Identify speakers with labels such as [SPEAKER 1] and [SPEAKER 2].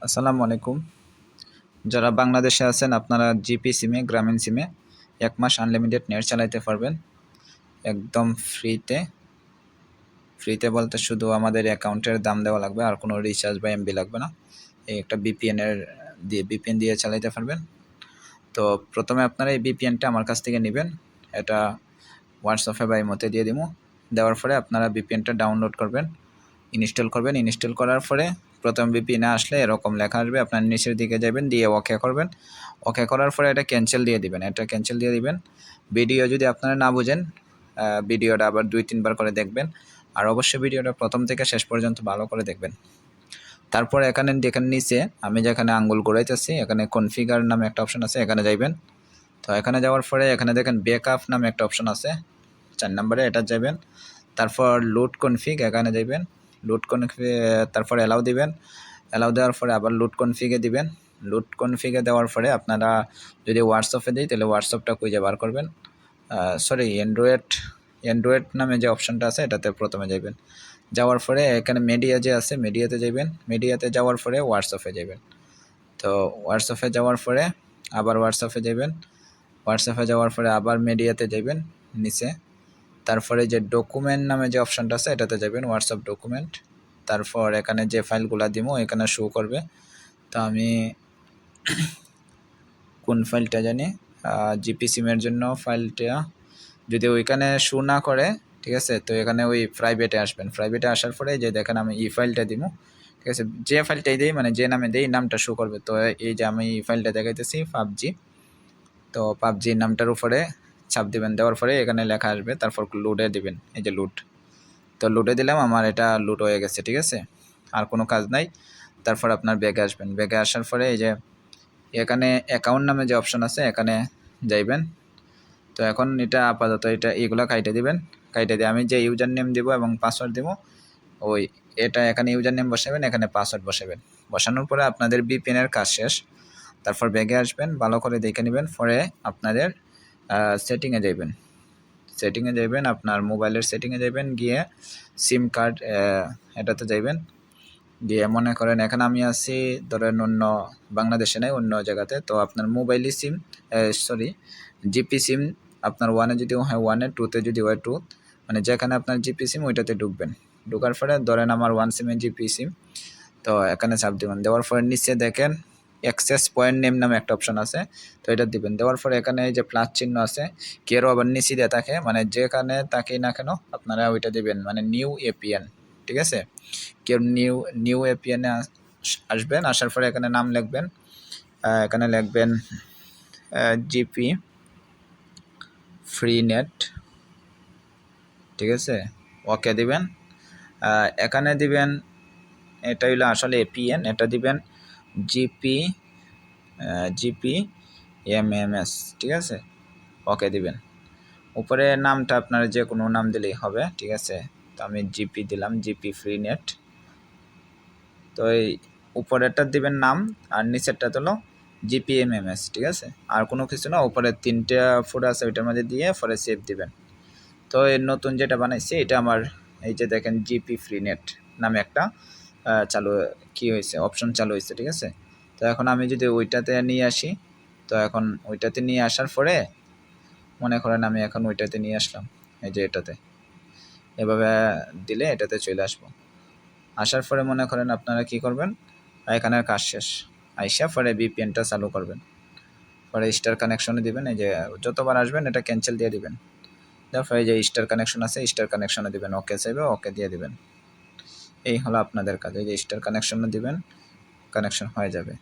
[SPEAKER 1] আসসালামু আলাইকুম। যারা বাংলাদেশে আছেন আপনারা জিপি সিমে, গ্রামীণ সিমে ১ মাস আনলিমিটেড নেট চালাইতে পারবেন একদম ফ্রিতে। ফ্রিতে বলতে শুধু আমাদের অ্যাকাউন্টের দাম দেওয়া লাগবে, আর কোনো রিচার্জ বা এমবি লাগবে না। এই একটা বিপিএন দিয়ে চালাইতে পারবেন। তো প্রথমে আপনারা এই বিপিএনটা আমার কাছ থেকে নেবেন। এটা হোয়াটসঅ্যাপে বা ইমোতে দিয়ে দিব। দেওয়ার পরে আপনারা বিপিএনটা ডাউনলোড করবেন, ইনস্টল করবেন। ইনস্টল করার পরে প্রথম বিপিএনে আসলে এরকম লেখা আসবে, আপনার নিচের দিকে যাবেন, দিয়ে ওকে করবেন। ওকে করার পরে এটা ক্যান্সেল দিয়ে দিবেন, ভিডিও যদি আপনারা না বুঝেন, ভিডিওটা আবার 2-3 বার করে দেখবেন। আর অবশ্যই ভিডিওটা প্রথম থেকে শেষ পর্যন্ত ভালো করে দেখবেন। তারপর এখানে দেখেন নিচে আমি যেখানে আঙ্গুল ঘুরাইতেছি, এখানে কনফিগার নামে একটা অপশন আছে, এখানে যাইবেন। তো এখানে যাওয়ার পরে এখানে দেখেন ব্যাকআপ নামে একটা অপশন আছে, 4 নম্বরে, এটা যাবেন। তারপর লুট কনফিগ, এখানে যাইবেন। লুট কনফিগ, তারপর অ্যালাউ দিবেন। অ্যালাউ দেওয়ার পরে আবার লুট কনফিগে দিবেন। লুট কনফিগে দেওয়ার পরে আপনারা যদি হোয়াটসঅ্যাপে দিই তাহলে হোয়াটসঅ্যাপটা খুঁজে বার করবেন। সরি, অ্যান্ড্রয়েড নামে যে অপশনটা আছে এটাতে প্রথমে যাবেন। যাওয়ার পরে এখানে মিডিয়া যে আছে, মিডিয়াতে যাবেন। মিডিয়াতে যাওয়ার পরে হোয়াটসঅ্যাপে যাবেন। তো হোয়াটসঅ্যাপে যাওয়ার পরে আবার হোয়াটসঅ্যাপে যাবেন। হোয়াটসঅ্যাপে যাওয়ার পরে আবার মিডিয়াতে যাবেন নিচে। তারপরে যে ডকুমেন্ট নামে যে অপশানটা আছে এটাতে যাবেন, হোয়াটসঅ্যাপ ডকুমেন্ট। তারপর এখানে যে ফাইলগুলো দিব এখানে শো করবে। তো আমি কোন ফাইলটা জানি, জিপি সিমের জন্য ফাইলটা যদি ওইখানে শো না করে, ঠিক আছে, তো এখানে ওই প্রাইভেটে আসবেন। প্রাইভেটে আসার পরে যে দেখেন আমি ই ফাইলটা দিব, ঠিক আছে, যে ফাইলটাই দিই মানে যে নামে দিই নামটা শো করবে। তো এই যে আমি এই ফাইলটা দেখাইতেছি পাবজি, তো পাবজি নামটার উপরে চাপ দিবেন। দেওয়ার পরে এখানে লেখা আসবে, তারপর লোডে দিবেন, এই যে লুট। তো লুটে দিলাম, আমার এটা লুট হয়ে গেছে, ঠিক আছে, আর কোনো কাজ নাই। তারপর আপনার ব্যাগে আসবেন। ব্যাগে আসার পরে এই যে এখানে অ্যাকাউন্ট নামে যে অপশন আছে এখানে যাইবেন। তো এখন এটা আপাতত এগুলো কাইটে দিবেন। কাইটে দিয়ে আমি যে ইউজার নেম দিব এবং পাসওয়ার্ড দিব, ওই এটা এখানে ইউজার নেম বসাবেন, এখানে পাসওয়ার্ড বসাবেন। বসানোর পরে আপনাদের বিপিএনের কাজ শেষ। তারপর ব্যাগে আসবেন, ভালো করে দেখে নেবেন। পরে আপনাদের সেটিংয়ে যাইবেন। আপনার মোবাইলের সেটিংয়ে যাইবেন, গিয়ে সিম কার্ড এটাতে যাইবেন। গিয়ে মনে করেন এখানে আমি আছি ধরেন অন্য বাংলাদেশে নাই, অন্য জায়গাতে। তো আপনার মোবাইলই সিম, জিপি সিম আপনার ওয়ানে যদি হয় ওয়ানে, টুতে যদি হয় টু, মানে যেখানে আপনার জিপি সিম ওইটাতে ঢুকবেন। ঢোকার পরে ধরেন আমার ওয়ান সিমের জিপি সিম, তো এখানে চাপ দেবেন। দেওয়ার পরে নিচে দেখেন অ্যাক্সেস পয়েন্ট নেম নামে একটা অপশন আছে, তো এটা দিবেন। দেওয়ার পরে এখানে এই যে প্লাস চিহ্ন আছে, কেউ আবার নিচে দিয়ে থাকে, মানে যেখানে তাকেই না কেন আপনারা ওইটা দিবেন, মানে নিউ এপিএন, ঠিক আছে। কেউ নিউ এপিএনে আসবেন। আসার পরে এখানে নাম লিখবেন, এখানে লিখবেন জিপি ফ্রি নেট, ঠিক আছে, ওকে দিবেন। এখানে দিবেন, এটা হইলো আসলে এপিএন, এটা দিবেন জিপি এমএমএস, ঠিক আছে, ওকে দিবেন। উপরে নামটা আপনার যে কোনো নাম দিলেই হবে, ঠিক আছে। তো আমি জিপি দিলাম, জিপি ফ্রি নেট। তো এই উপরেরটা দিবেন নাম, আর নিচেরটা হলো জিপিএমএমএস, ঠিক আছে, আর কোনো কিছু না। উপরে 3টা ফুট আছে ওইটার মধ্যে দিয়ে পরে সেভ দিবেন। তো এই নতুন যেটা বানাইছি এটা আমার, এই যে দেখেন জিপি ফ্রি নেট নামে একটা অপশন চালু হয়েছে, ঠিক আছে। তো এখন আমি যদি ওইটাতে নিয়ে আসি, তো এখন ওইটাতে নিয়ে আসার পরে মনে করেন আমি এখন ওইটাতে নিয়ে আসলাম, এই যে এটাতে এভাবে দিলে এটাতে চলে আসবো। আসার পরে মনে করেন আপনারা কি করবেন, এখানের কাজ শেষ। আইসা পরে বিপিএনটা চালু করবেন, পরে স্টার কানেকশনে দিবেন। এই যে যতবার আসবেন এটা ক্যান্সেল দিয়ে দিবেন। তারপরে এই যে স্টার কানেকশন আছে, স্টার কানেকশনে দিবেন, ওকে চাইবে ওকে দিয়ে দিবেন। এই হলো আপনাদের কাজ, এই যে স্টার কানেকশনে দিবেন, কানেকশন হয়ে যাবে।